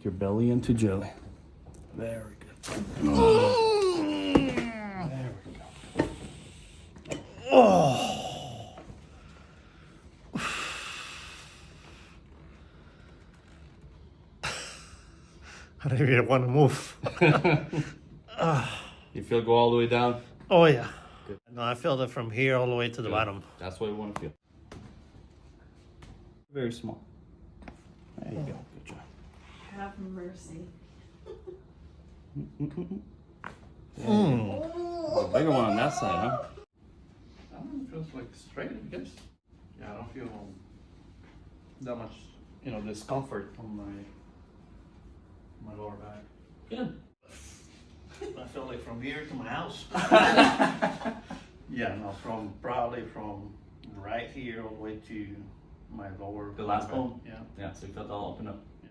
your belly into jelly. Very good. There we go. Oh. I don't even want to move. You feel go all the way down? Oh yeah. Good. No, I feel it from here all the way to the bottom. That's what we want to feel. Very small. There you go. Good job. Have mercy. A bigger one on that side, huh? That one feels like straight, I guess. Yeah, I don't feel that much, discomfort on my lower back. Good. I feel like from here to my house. Yeah, no, probably from right here all the way to my lower The last back. bone? Yeah. Yeah, so you felt all open up.